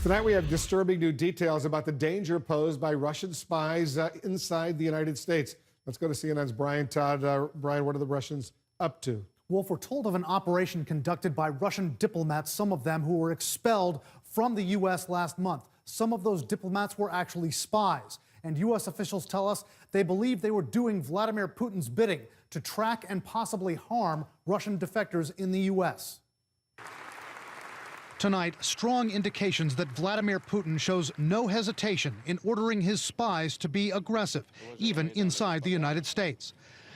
Tonight we have disturbing new details about the danger posed by Russian spies inside the United States. Let's go to CNN's Todd. Brian, what are the Russians up to? Wolf, we're told of an operation conducted by Russian diplomats, some of them who were expelled from the U.S. last month. Some of those diplomats were actually spies. And U.S. officials tell us they believe they were doing Vladimir Putin's bidding to track and possibly harm Russian defectors in the U.S. Tonight, strong indications that Vladimir Putin shows no hesitation in ordering his spies to be aggressive, even inside the United States.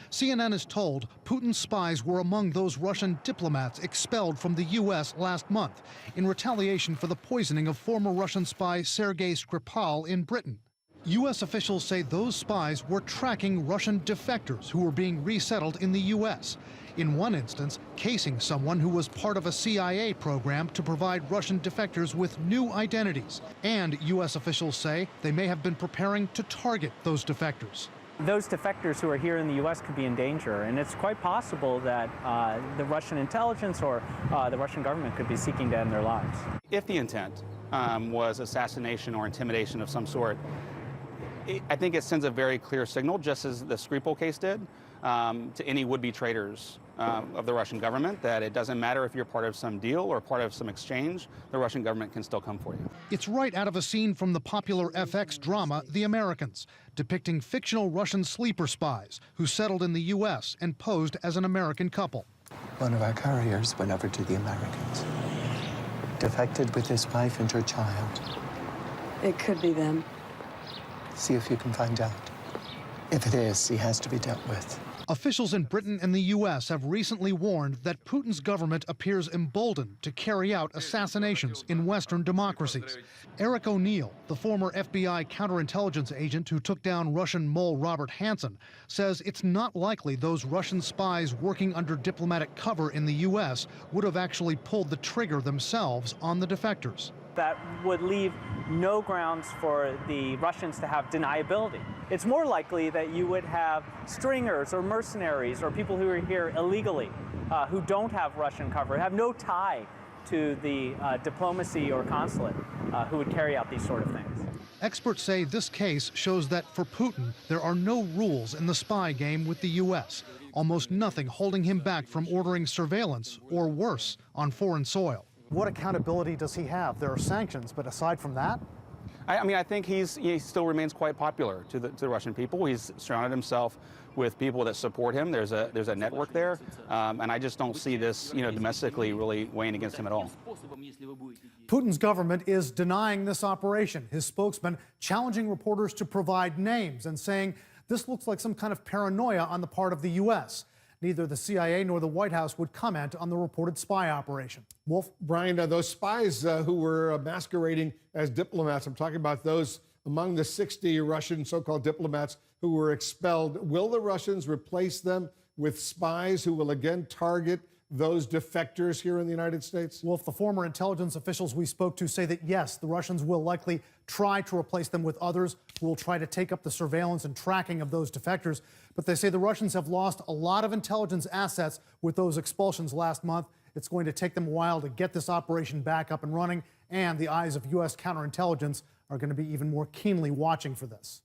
CNN is told Putin's spies were among those Russian diplomats expelled from the U.S. last month in retaliation for the poisoning of former Russian spy Sergei Skripal in Britain. U.S. officials say those spies were tracking Russian defectors who were being resettled in the U.S., in one instance, casing someone who was part of a CIA program to provide Russian defectors with new identities. And U.S. officials say they may have been preparing to target those defectors. Those defectors who are here in the U.S. could be in danger, and it's quite possible that the Russian intelligence or the Russian government could be seeking to end their lives. If the intent was assassination or intimidation of some sort, I think it sends a very clear signal, just as the Skripal case did, to any would-be traitors of the Russian government, that it doesn't matter if you're part of some deal or part of some exchange, the Russian government can still come for you. It's right out of a scene from the popular FX drama The Americans, depicting fictional Russian sleeper spies who settled in the U.S. and posed as an American couple. One of our couriers went over to the Americans, defected with his wife and her child. It could be them. See if you can find out. If it is, he has to be dealt with. Officials in Britain and the U.S. have recently warned that Putin's government appears emboldened to carry out assassinations in Western democracies. Eric O'Neill, the former FBI counterintelligence agent who took down Russian mole Robert Hanssen, says it's not likely those Russian spies working under diplomatic cover in the U.S. would have actually pulled the trigger themselves on the defectors. That would leave no grounds for the Russians to have deniability. It's more likely that you would have stringers or mercenaries or people who are here illegally who don't have Russian cover, have no tie to the diplomacy or consulate who would carry out these sort of things. Experts say this case shows that for Putin, there are no rules in the spy game with the U.S., almost nothing holding him back from ordering surveillance or worse on foreign soil. What accountability does he have? There are sanctions, but aside from that? I mean, I think he still remains quite popular to the Russian people. He's surrounded himself with people that support him. There's a network there, and I just don't see this, domestically really weighing against him at all. Putin's government is denying this operation. His spokesman challenging reporters to provide names and saying this looks like some kind of paranoia on the part of the U.S. Neither the CIA nor the White House would comment on the reported spy operation. Wolf, Brian, those spies who were masquerading as diplomats, I'm talking about those among the 60 Russian so-called diplomats who were expelled. Will the Russians replace them with spies who will again target those defectors here in the United States? Wolf, the former intelligence officials we spoke to say that yes, the Russians will likely try to replace them with others who will try to take up the surveillance and tracking of those defectors. But they say the Russians have lost a lot of intelligence assets with those expulsions last month. It's going to take them a while to get this operation back up and running, and the eyes of U.S. counterintelligence are going to be even more keenly watching for this.